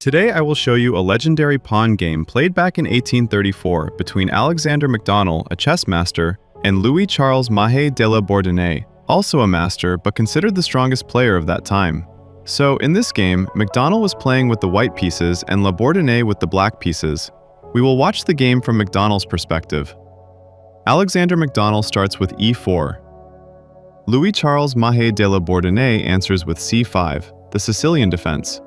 Today I will show you a legendary pawn game played back in 1834 between Alexander MacDonnell, a chess master, and Louis-Charles Mahé de la Bourdonnais, also a master but considered the strongest player of that time. So in this game, MacDonnell was playing with the white pieces and La Bourdonnais with the black pieces. We will watch the game from MacDonnell's perspective. Alexander MacDonnell starts with e4. Louis-Charles Mahé de la Bourdonnais answers with c5, the Sicilian defense.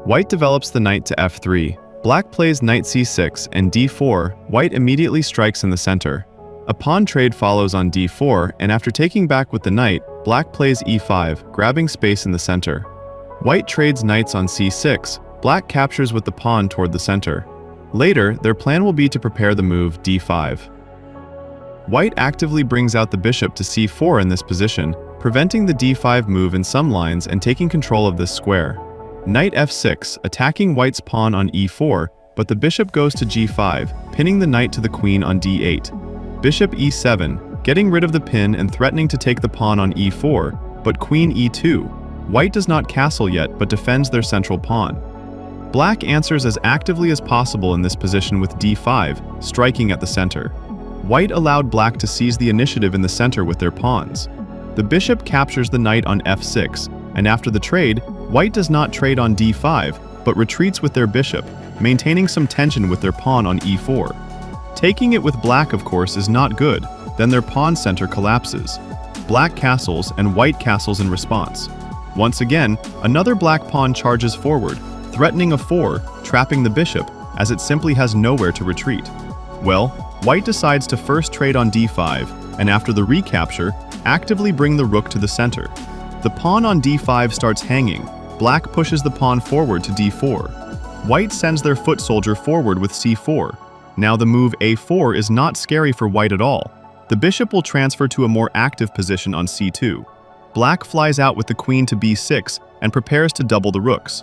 White develops the knight to f3. Black plays knight c6 and d4. White immediately strikes in the center. A pawn trade follows on d4, and after taking back with the knight, black plays e5, grabbing space in the center. White trades knights on c6. Black captures with the pawn toward the center. Later, their plan will be to prepare the move d5. White actively brings out the bishop to c4 in this position, preventing the d5 move in some lines and taking control of this square. Knight f6, attacking white's pawn on e4, but the bishop goes to g5, pinning the knight to the queen on d8. Bishop e7, getting rid of the pin and threatening to take the pawn on e4, but queen e2. White does not castle yet, but defends their central pawn. Black answers as actively as possible in this position with d5, striking at the center. White allowed black to seize the initiative in the center with their pawns. The bishop captures the knight on f6, and after the trade, white does not trade on d5, but retreats with their bishop, maintaining some tension with their pawn on e4. Taking it with black, of course, is not good, then their pawn center collapses. Black castles and white castles in response. Once again, another black pawn charges forward, threatening a 4, trapping the bishop, as it simply has nowhere to retreat. Well, white decides to first trade on d5, and after the recapture, actively bring the rook to the center. The pawn on d5 starts hanging. Black pushes the pawn forward to d4. White sends their foot soldier forward with c4. Now the move a4 is not scary for white at all. The bishop will transfer to a more active position on c2. Black flies out with the queen to b6 and prepares to double the rooks.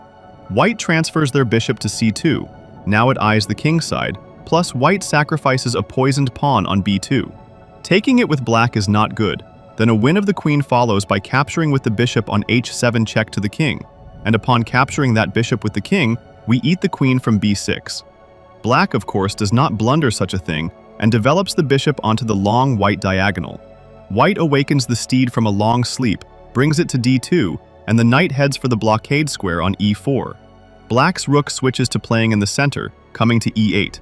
White transfers their bishop to c2. Now it eyes the king side, plus white sacrifices a poisoned pawn on b2. Taking it with black is not good. Then a win of the queen follows by capturing with the bishop on h7 check to the king, and upon capturing that bishop with the king, we eat the queen from b6. Black, of course, does not blunder such a thing, and develops the bishop onto the long white diagonal. White awakens the steed from a long sleep, brings it to d2, and the knight heads for the blockade square on e4. Black's rook switches to playing in the center, coming to e8.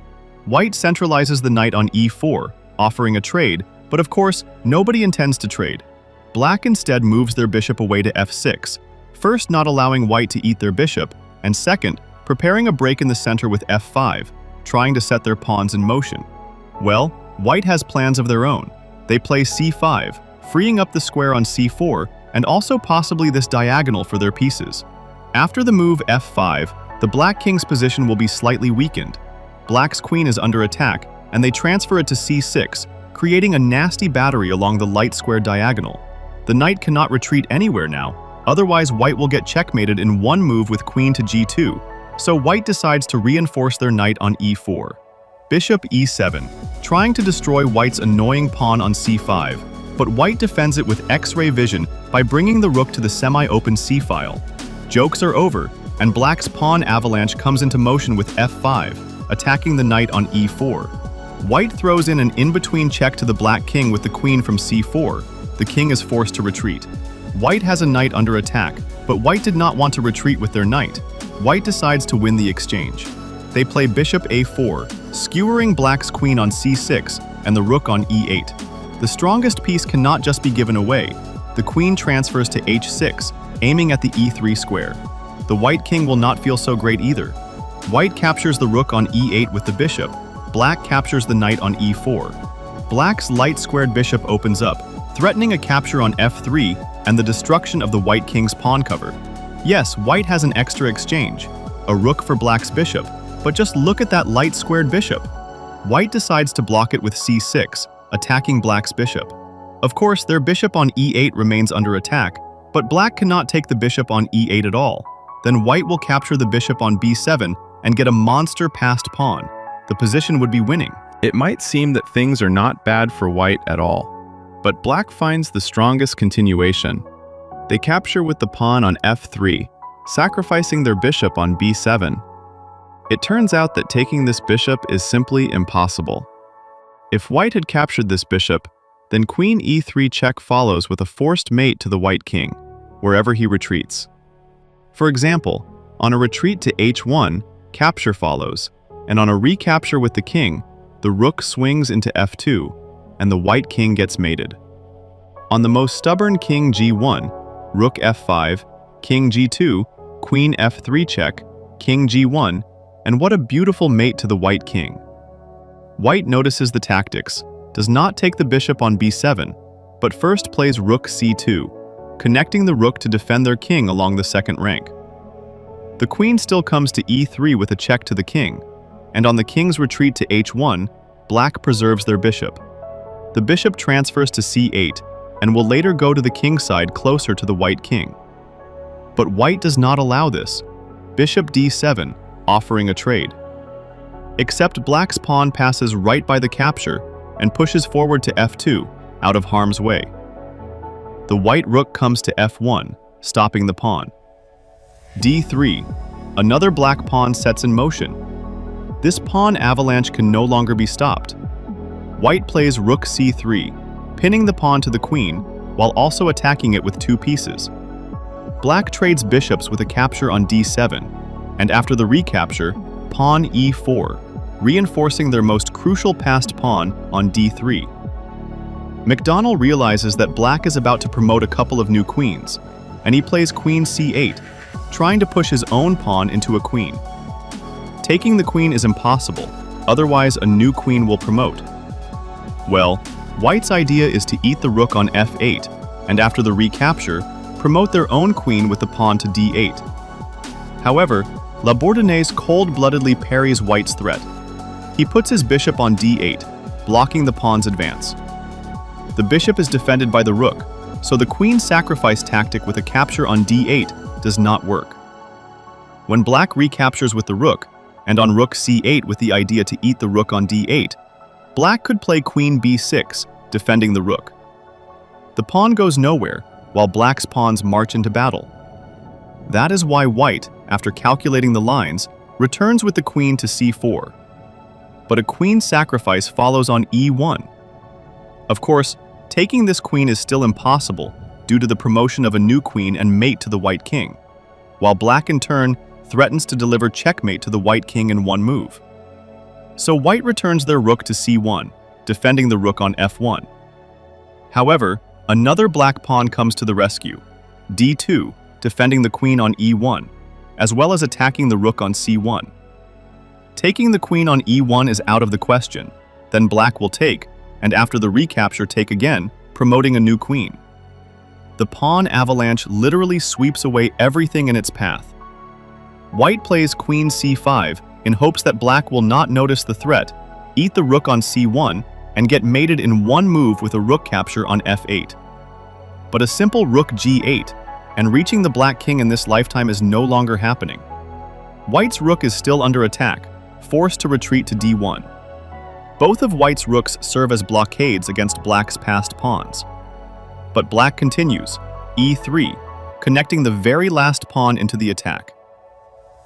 White centralizes the knight on e4, offering a trade, but of course, nobody intends to trade. Black instead moves their bishop away to f6, first not allowing white to eat their bishop, and second, preparing a break in the center with f5, trying to set their pawns in motion. Well, white has plans of their own. They play c5, freeing up the square on c4, and also possibly this diagonal for their pieces. After the move f5, the black king's position will be slightly weakened. Black's queen is under attack, and they transfer it to c6, creating a nasty battery along the light square diagonal. The knight cannot retreat anywhere now, otherwise white will get checkmated in one move with queen to g2, so white decides to reinforce their knight on e4. Bishop e7, trying to destroy white's annoying pawn on c5, but white defends it with X-ray vision by bringing the rook to the semi-open c-file. Jokes are over, and black's pawn avalanche comes into motion with f5, attacking the knight on e4. White throws in an in-between check to the black king with the queen from c4. The king is forced to retreat. White has a knight under attack, but white did not want to retreat with their knight. White decides to win the exchange. They play bishop a4, skewering black's queen on c6 and the rook on e8. The strongest piece cannot just be given away. The queen transfers to h6, aiming at the e3 square. The white king will not feel so great either. White captures the rook on e8 with the bishop. Black captures the knight on e4. Black's light-squared bishop opens up, threatening a capture on f3 and the destruction of the white king's pawn cover. Yes, white has an extra exchange, a rook for black's bishop, but just look at that light-squared bishop. White decides to block it with c6, attacking black's bishop. Of course, their bishop on e8 remains under attack, but black cannot take the bishop on e8 at all. Then white will capture the bishop on b7 and get a monster passed pawn. The position would be winning. It might seem that things are not bad for white at all, but black finds the strongest continuation. They capture with the pawn on f3, sacrificing their bishop on b7. It turns out that taking this bishop is simply impossible. If white had captured this bishop, then queen e3 check follows with a forced mate to the white king, wherever he retreats. For example, on a retreat to h1, capture follows, and on a recapture with the king, the rook swings into f2, and the white king gets mated. On the most stubborn king g1, rook f5, king g2, queen f3 check, king g1, and what a beautiful mate to the white king. White notices the tactics, does not take the bishop on b7, but first plays rook c2, connecting the rook to defend their king along the second rank. The queen still comes to e3 with a check to the king, and on the king's retreat to h1, black preserves their bishop. The bishop transfers to c8, and will later go to the king side closer to the white king. But white does not allow this. Bishop d7, offering a trade. Except black's pawn passes right by the capture and pushes forward to f2, out of harm's way. The white rook comes to f1, stopping the pawn. d3, another black pawn sets in motion. This pawn avalanche can no longer be stopped. White plays rook c3, pinning the pawn to the queen, while also attacking it with two pieces. Black trades bishops with a capture on d7, and after the recapture, pawn e4, reinforcing their most crucial passed pawn on d3. MacDonnell realizes that black is about to promote a couple of new queens, and he plays queen c8, trying to push his own pawn into a queen. Taking the queen is impossible, otherwise a new queen will promote. Well, white's idea is to eat the rook on f8, and after the recapture, promote their own queen with the pawn to d8. However, Bourdonnais cold-bloodedly parries white's threat. He puts his bishop on d8, blocking the pawn's advance. The bishop is defended by the rook, so the queen sacrifice tactic with a capture on d8 does not work. When black recaptures with the rook, and on rook c8 with the idea to eat the rook on d8, black could play queen b6, defending the rook. The pawn goes nowhere, while black's pawns march into battle. That is why white, after calculating the lines, returns with the queen to c4. But a queen sacrifice follows on e1. Of course, taking this queen is still impossible due to the promotion of a new queen and mate to the white king, while black in turn threatens to deliver checkmate to the white king in one move. So white returns their rook to c1, defending the rook on f1. However, another black pawn comes to the rescue, d2, defending the queen on e1, as well as attacking the rook on c1. Taking the queen on e1 is out of the question, then black will take, and after the recapture take again, promoting a new queen. The pawn avalanche literally sweeps away everything in its path. White plays queen c5 in hopes that black will not notice the threat, eat the rook on c1, and get mated in one move with a rook capture on f8. But a simple rook g8, and reaching the black king in this lifetime is no longer happening. White's rook is still under attack, forced to retreat to d1. Both of white's rooks serve as blockades against black's passed pawns. But black continues, e3, connecting the very last pawn into the attack.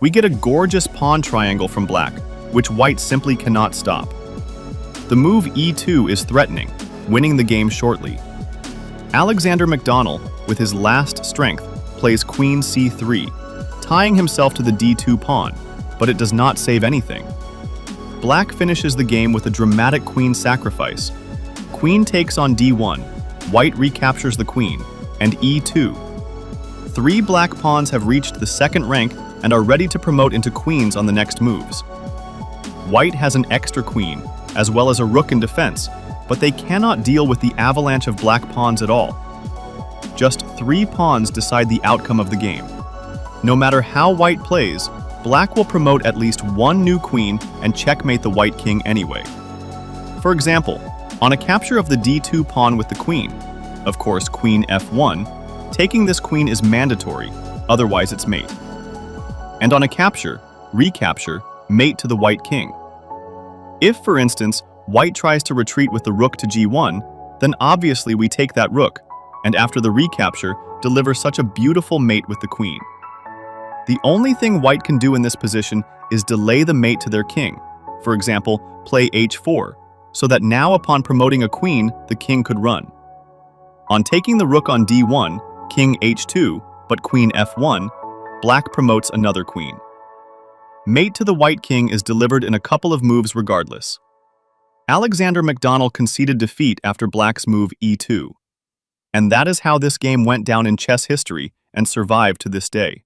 We get a gorgeous pawn triangle from black, which white simply cannot stop. The move e2 is threatening, winning the game shortly. Alexander MacDonnell, with his last strength, plays queen c3, tying himself to the d2 pawn, but it does not save anything. Black finishes the game with a dramatic queen sacrifice. Queen takes on d1, white recaptures the queen, and e2. 3 black pawns have reached the second rank and are ready to promote into queens on the next moves. White has an extra queen, as well as a rook in defense, but they cannot deal with the avalanche of black pawns at all. Just 3 pawns decide the outcome of the game. No matter how white plays, black will promote at least one new queen and checkmate the white king anyway. For example, on a capture of the d2 pawn with the queen, of course queen f1, taking this queen is mandatory, otherwise it's mate. And on a capture, recapture, mate to the white king. If, for instance, white tries to retreat with the rook to g1, then obviously we take that rook, and after the recapture, deliver such a beautiful mate with the queen. The only thing white can do in this position is delay the mate to their king. For example, play h4, so that now upon promoting a queen, the king could run. On taking the rook on d1, king h2, but queen f1, black promotes another queen. Mate to the white king is delivered in a couple of moves regardless. Alexander MacDonnell conceded defeat after black's move e2. And that is how this game went down in chess history and survived to this day.